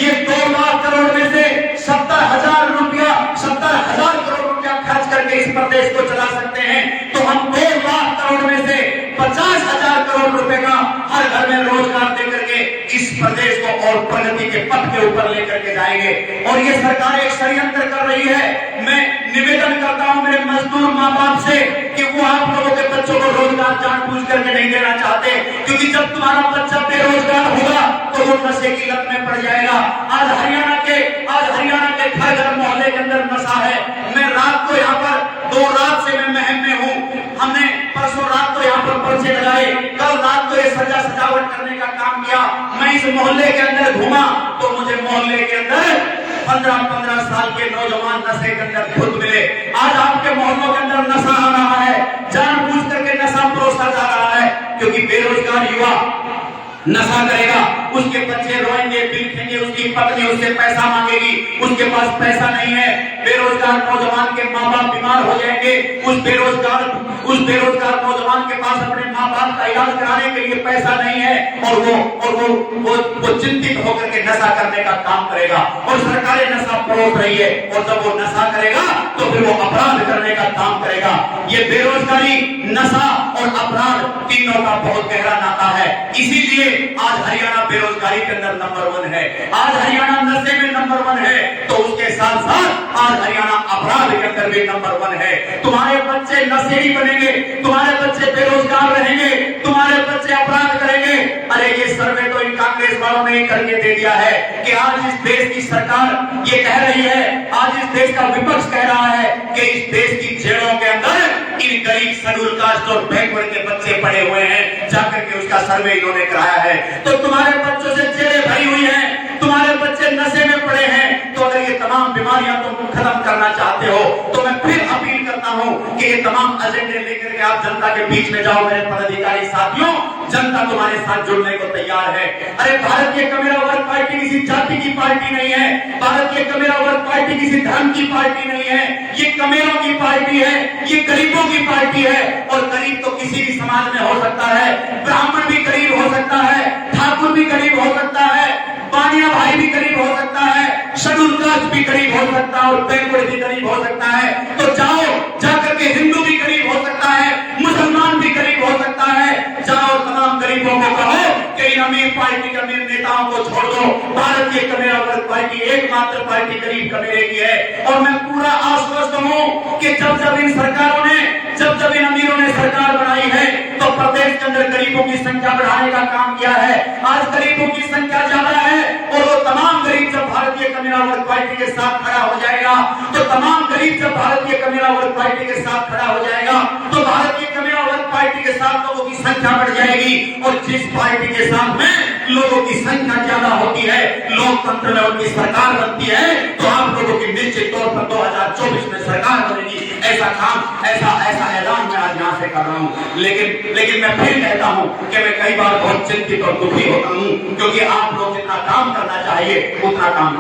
ये 2 लाख करोड़ में से 70,000 करोड़ रुपया खर्च करके इस प्रदेश को चला सकते हैं, तो हम 2 लाख करोड़ में से 50,000 करोड़ रुपए का हर घर में रोजगार देकर के इस प्रदेश को और प्रगति के पथ के ऊपर लेकर के जाएंगे। और ये सरकार एक षड्यंत्र कर रही है। मैं निवेदन करता हूं मेरे मजदूर माँ बाप से कि वो आप लोगों के बच्चों को रोजगार जानबूझ करके नहीं देना चाहते, क्योंकि जब तुम्हारा बच्चा बेरोजगार होगा तो वो नशे की लत में पड़ जाएगा। आज हरियाणा के घर घर मोहल्ले के अंदर नशा है। मैं रात को यहाँ पर 2 रात से मैं महम में हूँ। हमने परसों रात को यहाँ पर पर्चे लगाए, कल रात को ये सजावट करने का काम किया। मैं इस मोहल्ले के अंदर घूमा तो मुझे मोहल्ले के अंदर 15-15 साल के नौजवान नशे के अंदर खुद मिले। आज आपके मोहल्लों के अंदर नशा आ रहा है, जानबूझ करके नशा परोसा जा रहा है, क्योंकि बेरोजगार युवा नशा करेगा, उसके बच्चे रोएंगे, पीटेंगे, उसकी पत्नी उससे पैसा मांगेगी, उसके पास पैसा नहीं है। बेरोजगार नौजवान के माँ बाप बीमार हो जाएंगे, उस बेरोजगार नौजवान के पास अपने माँ बाप का इलाज कराने के लिए पैसा नहीं है, और वो चिंतित होकर के नशा करने का काम करेगा। और सरकारें नशा परोस रही है, और जब वो नशा करेगा तो फिर वो अपराध करने का काम करेगा। ये बेरोजगारी, नशा और अपराध तीनों का बहुत गहरा नाता है। इसीलिए आज हरियाणा बेरोजगारी के अंदर नंबर 1 है, आज हरियाणा नशे में नंबर 1 है, तो उसके साथ साथ आज हरियाणा अपराध के अंदर भी नंबर 1 है। तुम्हारे बच्चे नशेड़ी बनेंगे, तुम्हारे बच्चे बेरोजगार रहेंगे, तुम्हारे बच्चे अपराध करेंगे। अरे ये सर्वे तो इन कांग्रेस वालों ने करके दे दिया है कि आज इस देश की सरकार ये कह रही है, आज इस देश का विपक्ष कह रहा है कि इस देश की जेलों के अंदर इन गरीब शेड्यूल कास्ट और बैकवर्ड के बच्चे पड़े हुए हैं। जाकर के उसका सर्वे इन्होंने कराया है, तो तुम्हारे बच्चों से जेलें भरी हुई हैं, खत्म करना चाहते हो तो मैं फिर अपील करता हूं कि ये तमाम एजेंडे लेकर के आप जनता के बीच में जाओ। मेरे पदाधिकारी साथियों, जनता तुम्हारे साथ जुड़ने को तैयार है। अरे भारतीय कमेरा वर्ग पार्टी किसी जाति की पार्टी नहीं है, भारतीय कमेरा वर्ग पार्टी किसी धर्म की पार्टी नहीं है, ये कमेरों की पार्टी है, ये गरीबों की पार्टी है। और गरीब तो किसी भी समाज में हो सकता है, ब्राह्मण भी गरीब हो सकता है, ठाकुर भी गरीब हो सकता है, बानिया भाई भी गरीब हो सकता है, शेड्यूल कास्ट भी गरीब हो सकता है और बैकवर्ड भी गरीब हो सकता है। तो जाओ, जाकर के हिंदू भी गरीब हो सकता है, मुसलमान भी गरीब हो सकता है। जाओ तमाम गरीबों को कहो कि इन अमीर पार्टी के अमीर नेताओं को छोड़ दो। भारतीय कमेरा वर्ग पार्टी एकमात्र पार्टी गरीब कमेरे की है। और मैं पूरा आश्वस्त हूं कि जब इन सरकारों ने, जब इन अमीरों ने सरकार बनाई है तो प्रदेश के अंदर गरीबों की संख्या बढ़ाने का काम किया है। आज गरीबों की संख्या ज्यादा है और वो तमाम गरीब जब भारतीय कमेरा वर्ग पार्टी के साथ खड़ा हो जाएगा, तो तमाम गरीब जब भारतीय कमेरा वर्ग पार्टी के साथ खड़ा हो जाएगा, तो भारतीय कमेरा वर्ग पार्टी के साथ लोगों की संख्या बढ़ जाएगी। और जिस पार्टी के साथ में लोगों की संख्या ज्यादा होती है, लोकतंत्र में उनकी सरकार बनती है, तो आप लोगों की निश्चित तौर पर 2024 में सरकार बनेगी। ऐसा काम, ऐसा ऐलान मैं आज यहाँ से कर रहा हूँ। लेकिन मैं फिर कहता हूँ कि मैं कई बार बहुत चिंतित और दुखी होता हूँ, क्योंकि आप लोग जितना काम करना चाहिए उतना काम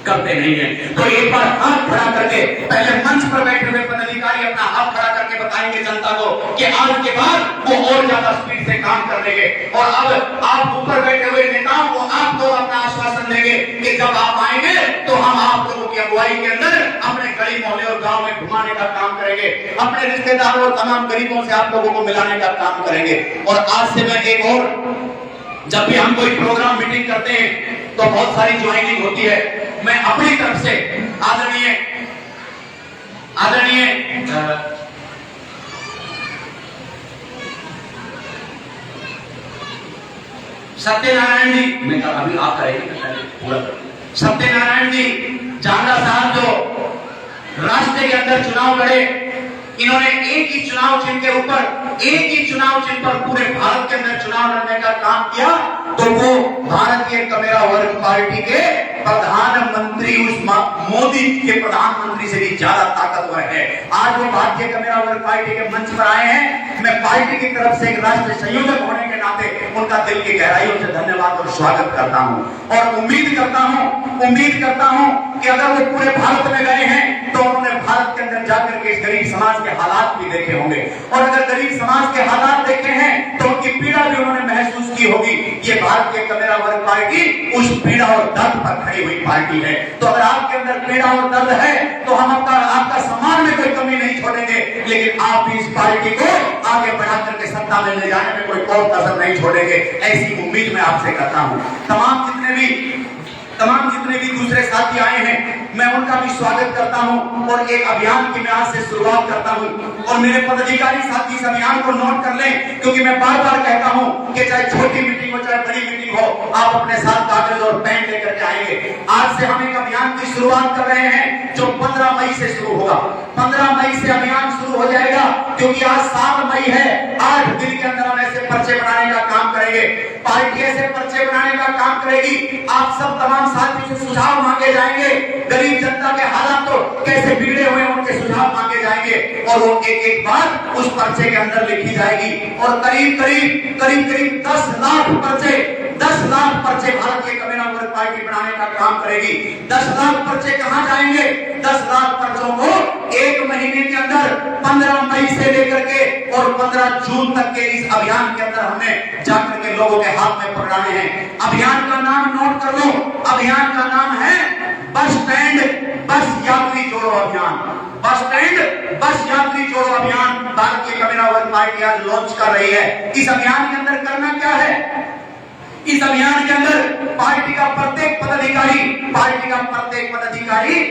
करते नहीं है। तो एक बार हाथ खड़ा करके, पहले मंच पर बैठे हुए पदाधिकारी अपना हाथ खड़ा करके बताएंगे जनता को कि आज के बाद वो और ज्यादा स्पीड से काम कर देंगे। और अब आप ऊपर बैठे हुए नेताओं को आप लोग अपना आश्वासन देंगे कि जब आप आएंगे तो हम आप लोगों की अगुवाई के अंदर अपने गली मोहल्ले और गांव में घुमाने का काम करेंगे, अपने रिश्तेदारों और तमाम गरीबों से आप लोगों को मिलाने का काम करेंगे। और आज से मैं एक और, जब भी हम कोई प्रोग्राम मीटिंग करते हैं तो बहुत सारी ज्वाइनिंग होती है। मैं अपनी तरफ से आदरणीय सत्यनारायण जी, मैं अभी आप करेंगे पूरा सत्यनारायण जी जांगड़ा साहब जो रास्ते के अंदर चुनाव लड़े, इन्होंने एक ही चुनाव चिन्ह के ऊपर, एक ही चुनाव चिन्ह पर पूरे भारत के अंदर चुनाव लड़ने का काम किया। तो वो भारतीय कमेरा वर्ग पार्टी के प्रधानमंत्री, उस मोदी के प्रधानमंत्री से भी ज्यादा ताकतवर है। आज वो भारतीय कमेरा वर्ग पार्टी के मंच पर आए हैं। मैं पार्टी की तरफ से एक राष्ट्रीय संयोजक होने के नाते उनका दिल की गहराइयों से धन्यवाद और स्वागत करता हूं। और उम्मीद करता हूं कि अगर वो पूरे भारत में गए हैं तो उन्होंने भारत के अंदर जाकर के इस गरीब समाज के हालात भी देखे होंगे। और अगर गरीब समाज के हालात देखे हैं तो उनकी पीड़ा भी उन्होंने महसूस की होगी। ये भारतीय कमेरा वर्ग पार्टी उस पीड़ा और दर्द पर खड़ी हुई पार्टी है। तो अगर आपके अंदर पीड़ा और दर्द है तो हम आपका सम्मान में कोई कमी नहीं छोड़ेंगे, लेकिन आप इस पार्टी को आगे बढ़ा करके सत्ता में ले जाने में कोई और कसर नहीं छोड़ेंगे, ऐसी उम्मीद मैं आपसे करता हूं। तमाम जितने भी दूसरे साथी आए हैं, मैं उनका भी स्वागत करता हूं और एक अभियान की मैं आज से शुरुआत करता हूं। और मेरे पदाधिकारी साथी इस अभियान को नोट कर लें, क्योंकि मैं बार बार कहता हूं कि चाहे छोटी मीटिंग हो चाहे बड़ी मीटिंग हो, आप अपने साथ कागज और पेन लेकर के आएंगे। आज से हम एक अभियान की शुरुआत कर रहे हैं जो 15 मई से शुरू होगा। 15 मई से अभियान शुरू हो जाएगा, क्योंकि आज 7 मई है। 8 दिन के अंदर हम ऐसे पर्चे बनाने का काम करेंगे। पार्टी ऐसे पर्चे बनाने का काम करेगी। आप सब तमाम साथियों से सुझाव मांगे जाएंगे। गरीब जनता के हालात तो कैसे बिगड़े हुए हैं उनके सुझाव मांगे जाएंगे और वो एक बात उस पर्चे के अंदर लिखी जाएगी। और करीब 10 लाख पर्चे भारतीय कमेरा वर्ग पार्टी बनाने का काम करेगी। 10 लाख पर्चे कहां जाएंगे? 10 लाख पर्चों को 1 महीने के अंदर 15 मई से लेकर के और 15 जून तक के इस अभियान के अंदर हमने जाकर के लोगों के हाथ में पकड़ाने हैं। अभियान का नाम नोट कर लो। अभियान का नाम है बस स्टैंड बस यात्री जोड़ो अभियान। बस स्टैंड बस यात्री जोड़ो अभियान भारतीय कमेरा वर्ग पार्टी आज लॉन्च कर रही है। इस अभियान के अंदर करना क्या है? इस अभियान के अंदर पार्टी का प्रत्येक पदाधिकारी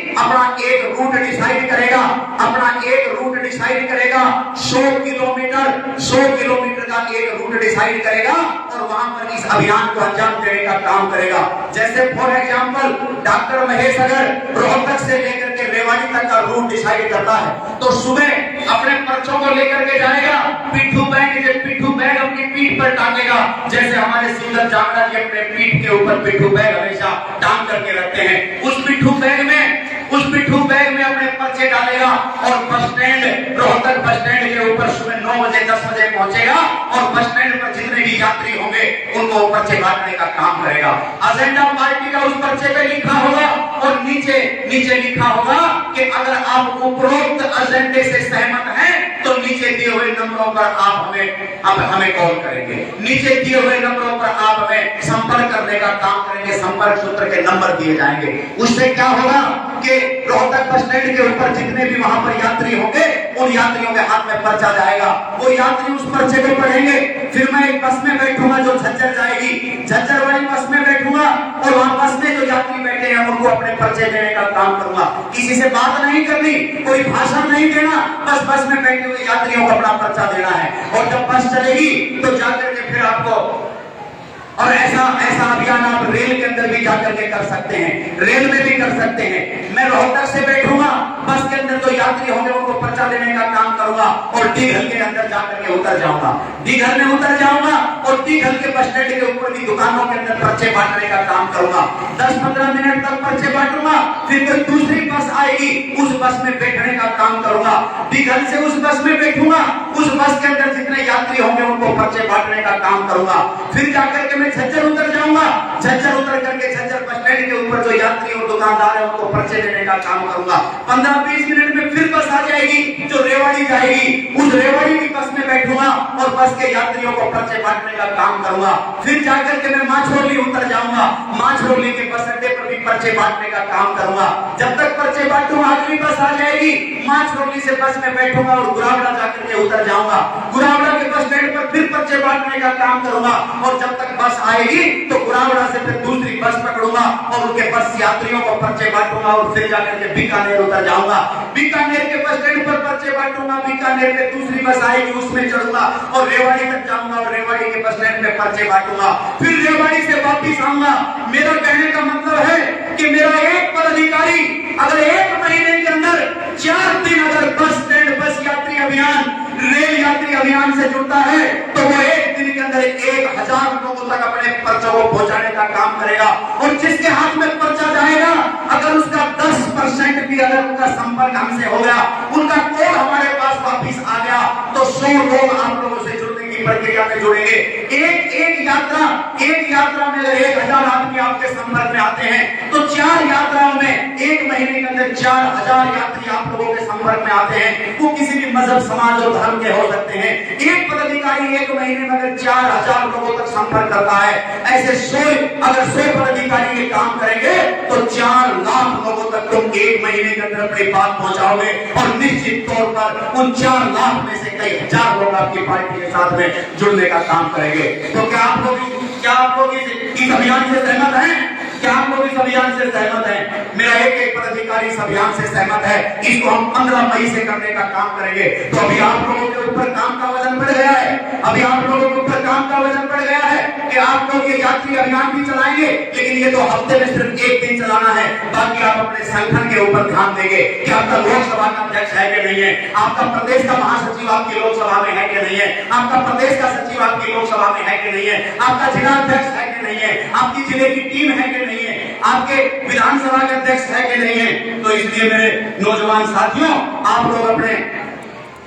अपना एक रूट डिसाइड करेगा। 100 किलोमीटर का एक रूट डिसाइड करेगा और वहां पर इस अभियान को अंजाम देने का काम करेगा। जैसे फॉर एग्जांपल डॉक्टर महेश अगर रोहतक से लेकर के रेवाड़ी तक का रूट डिसाइड करता है तो सुबह अपने पर्चों को लेकर के जाएगा। पिट्ठू बैग अपनी पीठ पर टांगेगा। जैसे हमारे सुंदर जांगड़ा जी अपने पीठ के ऊपर पिट्ठू बैग हमेशा टांग करके रखते हैं। उस पिट्ठू बैग बजे 10 बजे पहुंचेगा और बस स्टैंड पर जितने भी यात्री होंगे उनको पर्चे बांटने का काम करेगा। एजेंडा पार्टी का उस पर्चे पे लिखा होगा और नीचे नीचे लिखा होगा कि अगर आप उपरोक्त एजेंडे से सहमत हैं तो नीचे दिए हुए नंबरों पर आप हमें कॉल करेंगे, नीचे दिए हुए नंबरों पर आप हमें संपर्क करने का काम करेंगे, संपर्क सूत्र के नंबर दिए जाएंगे। उससे क्या होगा कि रोहतक बस स्टैंड के ऊपर जितने भी वहां पर यात्री होंगे उन यात्रियों के हाथ में पर्चा जाएगा, वो यात्री उस पर्चे को पढ़ेंगे। फिर मैं एक बस में बैठूंगा जो झज्जर जाएगी, झज्जर वाली बस में बैठूंगा और वहां बस में जो यात्री बैठे हैं उनको अपने पर्चे देने का काम करूंगा। किसी से बात नहीं करनी, कोई भाषण नहीं देना, बस में बैठे हुए यात्रियों को अपना पर्चा देना है। और जब बस चलेगी तो जाकर के फिर आपको, और ऐसा अभियान आप रेल के अंदर भी जाकर के कर सकते हैं, रेल में भी कर सकते हैं। मैं रोहतक से बैठूंगा, बस के अंदर जो यात्री होंगे उनको पर्चा देने का काम करूंगा और दीघल के अंदर जाकर के उतर जाऊंगा, दीघल में उतर जाऊंगा और दीघल के बस स्टैंड के ऊपर भी दुकानों के अंदर पर्चे बांटने का काम करूंगा। 10-15 मिनट तक पर्चे बांटूंगा, फिर कोई दूसरी बस आएगी उस बस में बैठने का काम करूंगा, दीघल से उस बस में बैठूंगा, उस बस के अंदर जितने यात्री होंगे उनको पर्चे बांटने का काम करूंगा। फिर जाकर के मैं झज्जर उतर जाऊंगा, झज्जर उतर करके झज्जर बस स्टैंड के ऊपर जो यात्री और दुकानदार है उनको पर्चे देने का काम करूंगा। 15-20 मिनट में फिर बस आ जाएगी जो रेवाड़ी जाएगी, उस रेवाड़ी की बस में बैठूंगा और बस के यात्रियों को पर्चे बांटने का काम करूंगा। फिर जाकर के मैं माछरोली उतर जाऊंगा, माछरोली के बस अड्डे पर भी पर्चे बांटने का काम करूंगा। जब तक पर्चे बांटूंगा अगली बस आ जाएगी, माछरोली से बस में बैठूंगा और गुरावड़ा जाकर के उतर जाऊंगा, गुरावड़ा के बस स्टैंड पर फिर पर्चे बांटने का काम करूंगा। और जब तक बस आएगी तो गुरावड़ा से फिर दूसरी बस पकड़ूंगा और उनके बस यात्रियों को पर्चे बांटूंगा और फिर जाकर के बीकानेर उतर जाऊंगा, बीकानेर के बस स्टैंड पर पर्चे बांटूंगा, बीकानेर में दूसरी बस आएगी उसमें चढ़ूंगा और रेवाड़ी तक जाऊंगा और रेवाड़ी के बस स्टैंड पे पर्चे बांटूंगा, फिर रेवाड़ी से वापस आऊंगा। मेरा कहने का मतलब है कि मेरा एक पदाधिकारी अगर 1 महीने के अंदर 4 दिन अगर बस स्टैंड बस यात्री अभियान रेल यात्री अभियान से जुड़ता है तो वो 1 दिन के अंदर 1000 लोगों तक अपने पर्चों को पहुंचाने का काम करेगा। और जिसके हाथ में पर्चा जाएगा अगर उसका 10% भी अगर उनका संपर्क हमसे हो गया, उनका कोड हमारे पास वापिस आ गया तो 100 लोग आप लोगों से जुड़ने की प्रक्रिया में जुड़ेंगे। एक यात्रा में अगर 1000 आदमी आपके संपर्क में आते हैं तो 4 यात्राओं में 1 महीने के अंदर 4000 यात्री आप लोगों के संपर्क में आते हैं। वो किसी भी मजहब समाज और धर्म के हो सकते हैं। एक पदाधिकारी 1 महीने में अगर 4000 लोगों तक संपर्क करता है, ऐसे 100 पदाधिकारी ये काम करेंगे तो 4 लाख लोगों तक तुम 1 महीने के अंदर अपनी बात पहुंचाओगे और निश्चित तौर पर उन 4 लाख में से कई हजार लोग आपकी पार्टी के साथ में जुड़ने का काम करेंगे। तो क्या आप लोग इस अभियान से सहमत हैं? क्या आप लोग इस अभियान से सहमत हैं? मेरा एक पदाधिकारी इस अभियान से सहमत है। इसको हम 15 मई से करने का काम करेंगे। तो अभी आप लोगों के ऊपर काम का वजन बढ़ गया है, अभी आप लोगों के ऊपर काम का वजन बढ़ गया है कि आप लोग ये यात्री अभियान भी चलाएंगे, लेकिन ये तो हफ्ते में सिर्फ 1 दिन चलाना है, बाकी आप अपने संगठन के ऊपर ध्यान देंगे कि आपका लोकसभा का अध्यक्ष है कि नहीं है, आपका प्रदेश का महासचिव आपकी लोकसभा में है कि नहीं है, आपका प्रदेश का सचिव आपकी लोकसभा में है कि नहीं है, आपका जिला अध्यक्ष है कि नहीं है, आपकी जिले की टीम है कि नहीं है, आपके विधानसभा के अध्यक्ष है कि नहीं है। तो इसलिए मेरे नौजवान साथियों, आप लोग अपने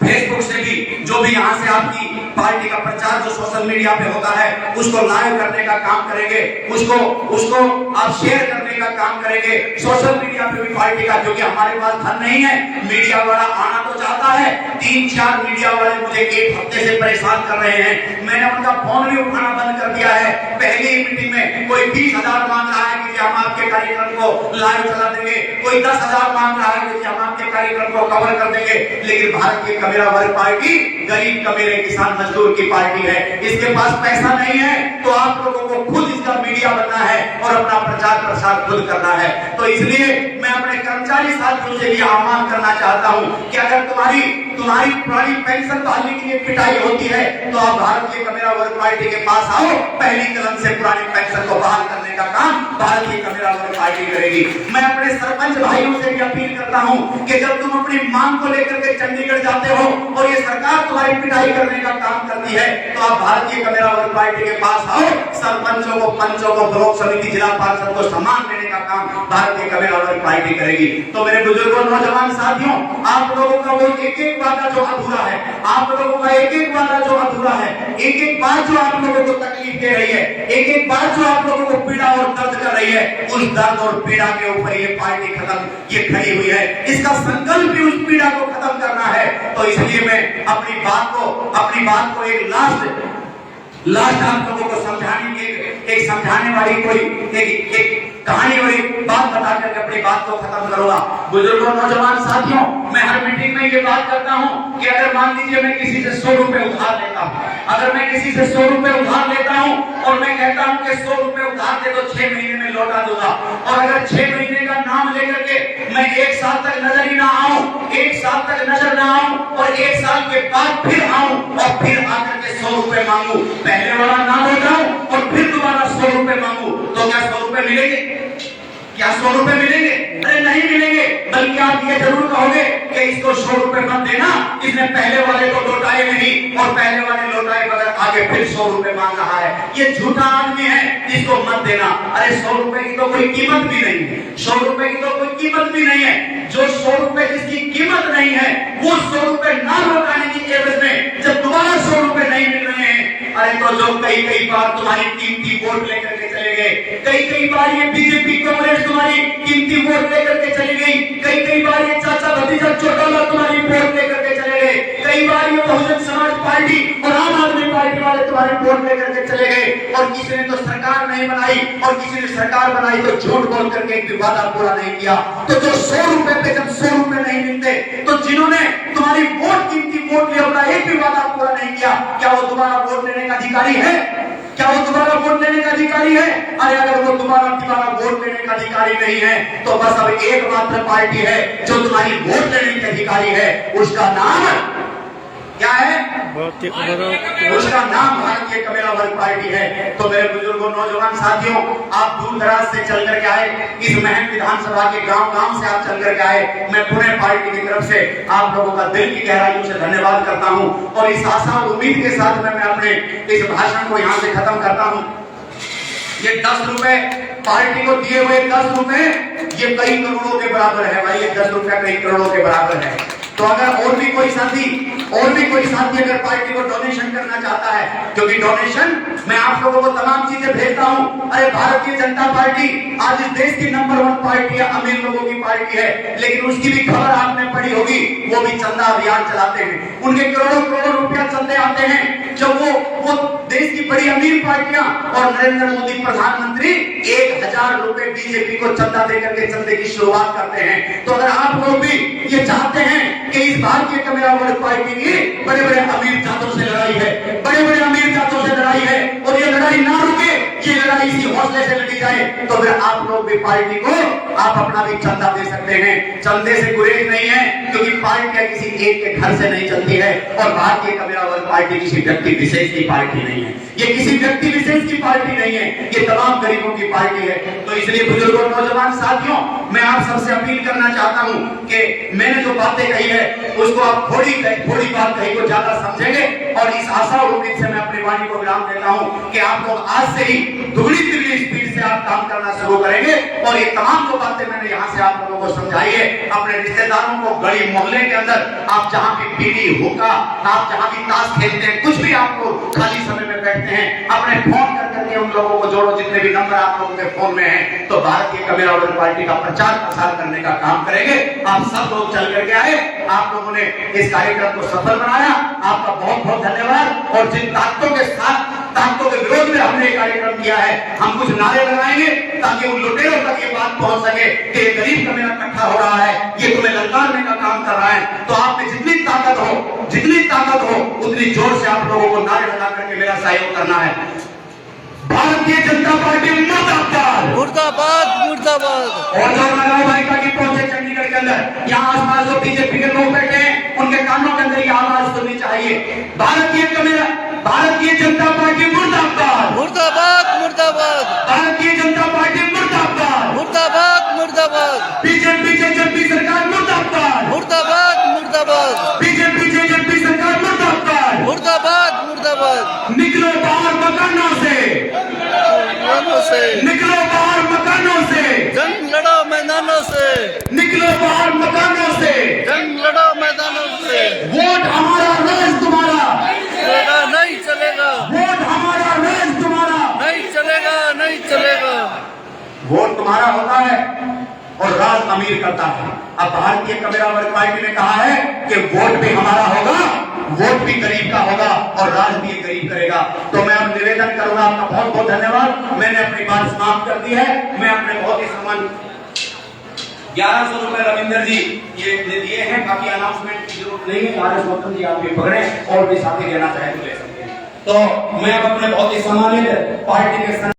फेसबुक से भी जो भी यहाँ से आपकी पार्टी का प्रचार जो सोशल मीडिया पे होता है उसको लाइव करने का काम करेंगे, उसको आप शेयर करने का काम करेंगे सोशल मीडिया पे भी पार्टी का, क्योंकि हमारे पास धन नहीं है। मीडिया वाला आना तो चाहता है, 3-4 मीडिया वाले मुझे 1 हफ्ते से परेशान कर रहे हैं, मैंने उनका फोन भी उठाना बंद कर दिया है। पहली मीटिंग में कोई 20,000 मांग रहा है कि हम आपके कार्यक्रम को लाइव चला देंगे, कोई 10,000 मांग रहा है कि हम आपके कार्यक्रम को कवर कर देंगे, लेकिन भारत की कमेरा वर्ग पार्टी गरीब कमेरे किसान मजदूर की पार्टी है, इसके पास पैसा नहीं है। तो आप लोगों को खुद इसका मीडिया बनना है और अपना प्रचार प्रसार खुद करना है। तो इसलिए मैं अपने कर्मचारी साथियों से भी आह्वान करना चाहता हूं कि अगर तुम्हारी पुरानी पेंशन बहाली के लिए पिटाई होती है तो आप भारतीय कमेरा वर्ग पार्टी के पास आओ, पहली कलम से पुरानी पेंशन को बहाल करने का काम भारतीय कमेरा वर्ग पार्टी करेगी। मैं अपने सरपंच भाइयों से भी अपील करता हूं कि जब तुम अपनी मांग को लेकर के चंडीगढ़ जाते हो और ये सरकार तुम्हारी पिटाई करने का काम करती है तो आप भारतीय कमेरा वर्ग पार्टी के पास आओ, सरपंचों को, पंचों को, ब्लॉक समिति, जिला पार्षद को सम्मान देने का काम भारतीय कमेरा वर्ग पार्टी करेगी। तो मेरे बुजुर्गों, नौजवान साथियों, आप लोगों का वो एक वादा जो अधूरा है, आप लोगों का एक एक वादा जो अधूरा है, एक एक बात जो आप लोगों को तकलीफ दे रही है, एक एक बात जो आप लोगों को पीड़ा और दर्द कर रही है, उस दर्द और पीड़ा के ऊपर ये पार्टी ये खड़ी हुई है। इसका संकल्प भी उस पीड़ा को खत्म करना है। तो इसलिए मैं अपनी बात को एक लास्ट आप लोगों को समझाने की एक समझाने वाली कोई एक कहानी और एक बात बता करके अपनी बात को खत्म करूंगा। बुजुर्गों, नौजवान साथियों, मैं हर मीटिंग में ये बात करता हूं कि अगर मान लीजिए मैं किसी से 100 रुपए उधार लेता हूं, अगर मैं किसी से 100 रुपए उधार लेता हूं और मैं कहता हूं कि 100 रुपए उधार दे तो 6 महीने में लौटा दूंगा, और अगर 6 महीने का नाम लेकर के मैं 1 साल तक नजर ही ना आऊं, 1 साल तक नजर ना आऊं और 1 साल के बाद फिर आऊं और फिर आकर के 100 रुपए मांगू, पहले वाला नाम लौटाऊं और फिर दोबारा 100 रुपए मांगू, तो क्या 100 रुपए मिलेंगे? क्या 100 रुपए मिलेंगे? अरे नहीं मिलेंगे। बल्कि आप ये जरूर कहोगे कि इसको 100 रुपए मत देना, इसने पहले वाले को लौटाए नहीं और पहले वाले लौटाए बगैर आगे फिर 100 रुपए मांग रहा है, ये झूठा आदमी है, इसको मत देना। अरे 100 रुपए की तो कोई कीमत भी नहीं है, 100 रुपए की तो कोई कीमत भी नहीं है। जो 100 रुपए जिसकी कीमत नहीं है, वो 100 रुपए ना लौटाने की एवज में जब दोबारा 100 रुपए नहीं मिल रहे हैं, अरे तो जो कई बार तुम्हारी कीमती वोट लेकर के चले गए, कई बार ये बीजेपी कांग्रेस तुम्हारी कीमती वोट लेकर के चली गई, कई बार ये चाचा भतीजा चौटाला तुम्हारी वोट लेकर के चले गए, कई बार ये बहुजन समाज पार्टी और आम आदमी पार्टी वाले तुम्हारी वोट लेकर के चले गए, और किसी ने तो सरकार नहीं बनाई और किसी ने सरकार बनाई तो झूठ बोल करके एक भी वादा पूरा नहीं किया। तो जो 100 रुपए पे जब 100 रुपए नहीं मिलते, तो जिन्होंने तुम्हारी वोट कीमती वोट लिया अपना एक भी वादा पूरा नहीं किया, क्या वो दोबारा वोट लेने का अधिकारी है? क्या वो दोबारा वोट लेने का अधिकारी है? अरे अगर वो दोबारा वोट लेने का अधिकारी नहीं है, तो बस अब एकमात्र पार्टी है जो तुम्हारी वोट लेने की अधिकारी है, उसका नाम क्या है? उसका नाम भारतीय कमेरा वर्ग पार्टी है। तो मेरे बुजुर्गों, नौजवान साथियों, आप दूर दराज से चल करके आए, इस महम विधानसभा के गांव से आप चल करके आए, मैं पुणे पार्टी की तरफ से आप लोगों का दिल की गहराइयों से धन्यवाद करता हूं, और इस आशा और उम्मीद के साथ मैं अपने इस भाषण को यहाँ से खत्म करता हूं। ये 10 रुपए पार्टी को दिए हुए 10 रुपए ये कई करोड़ों के बराबर है भाई, ये 10 रुपए कई करोड़ों के बराबर है। तो अगर और भी कोई साथी अगर पार्टी को डोनेशन करना चाहता है, क्योंकि डोनेशन मैं आप लोगों को तमाम चीजें भेजता हूं। अरे भारतीय जनता पार्टी आज इस देश की नंबर 1 पार्टी है, अमीर लोगों की पार्टी है, लेकिन उसकी भी खबर आपने पढ़ी होगी, वो भी चंदा अभियान चलाते हैं, उनके करोड़ों रुपया चंदे आते हैं। जब वो देश की बड़ी अमीर पार्टियां और नरेंद्र मोदी प्रधानमंत्री 1000 रुपए बीजेपी को चंदा देकर के चंदे की शुरुआत करते हैं। तो अगर आप लोग भी ये चाहते हैं कि इस भारतीय कमेरा वर्ग पार्टी की बड़े बड़े अमीर जातों से लड़ाई है, बड़े बड़े अमीर जातों से लड़ाई है, और ये लड़ाई ना रुके, ये लड़ाई इसी हौसले से लड़ी जाए, तो फिर आप लोग भी पार्टी को आप अपना भी चंदा दे सकते हैं। चंदे से गुरेज नहीं है, क्योंकि पार्टियां किसी एक के घर से नहीं चलती है, और भारतीय कमेरा वर्ग पार्टी किसी व्यक्ति विशेष की पार्टी नहीं है, ये किसी व्यक्ति विशेष की पार्टी नहीं है, ये तमाम गरीबों की पार्टी है। तो इसलिए बुजुर्गों, नौजवान साथियों, मैं आप सबसे अपील करना चाहता हूं कि मैंने जो बातें कही है उसको आप थोड़ी बात कही को ज्यादा समझेंगे, और इस आशा और उम्मीद से मैं अपनी वाणी को विराम देता हूं कि आप लोग आज से ही दुगनी तिगनी स्पीड से आप काम करना शुरू करेंगे, और ये तमाम जो बातें मैंने यहाँ से आप लोगों को समझाई है, अपने रिश्तेदारों को गली मोहल्ले के अंदर आप जहाँ भी बीड़ी हुक्का, आप जहाँ भी ताश खेलते हैं, कुछ भी आप लोग खाली समय में बैठते हैं, अपने फोन करके उन लोगों को जोड़ो, जितने भी नंबर आप लोगों के फोन में हैं, तो भारतीय कमेरा वर्ग पार्टी का प्रचार प्रसार करने का काम करेंगे। आप सब लोग चल करके आए, आप लोगों ने इस कार्यक्रम को सफल बनाया, आपका बहुत बहुत धन्यवाद। और जिन ताकतों के विरोध में हमने कार्यक्रम किया है, हम कुछ नारे लगाएंगे ताकि उन लुटेरों तक ये बात पहुंच सके कि ये गरीब कमेरा इकट्ठा हो रहा है, ये तुम्हें ललकारने का काम कर रहा है। तो आप में जितनी ताकत हो उतनी जोर से आप लोगों को नारे लगा करके मेरा सहयोग करना है। भारतीय जनता पार्टी मुर्दाबाद, मुर्दाबाद, मुर्दाबाद। और जो नारायण भाई का गीत पहुंचे चंडीगढ़ के अंदर, यहाँ आसपास जो बीजेपी के लोग बैठे हैं, उनके कानों के अंदर ये आवाज सुननी चाहिए। भारतीय जनता पार्टी मुर्दाबाद, मुर्दाबाद, मुर्दाबाद। भारतीय जनता पार्टी मुर्दाबाद, मुर्दाबाद, मुर्दाबाद। बीजेपी सरकार मुर्दाबाद, मुर्दाबाद, मुर्दाबाद। बीजेपी सरकार मुर्दाबाद, मुर्दाबाद, मुर्दाबाद। निकलो बाहर मकानों से, निकलो बाहर मकानों से, जंग लड़ो मैदानों से, निकलो बाहर मकानों से, जंग लड़ो मैदानों से। तुम्हारा होता है और राज अमीर करता है। अब भारतीय कम्युनिस्ट पार्टी ने कहा है कि वोट भी हमारा होगा, वोट भी गरीब का होगा और राज भी ये गरीब करेगा। तो मैं अब निवेदन करूंगा, आपका बहुत बहुत धन्यवाद। मैंने अपनी बात समाप्त कर दी है। मैं अपने बहुत ही सम्मान 1100 रुपए रविंदर जी ये दिए हैं, बाकी अनाउंसमेंट की जरूरत नहीं है। आर एस गौतम जी आप भी पकड़े और भी साथी लेना चाहे तो ले सकते हैं। तो मैं अब अपने बहुत ही सम्मानित पार्टी के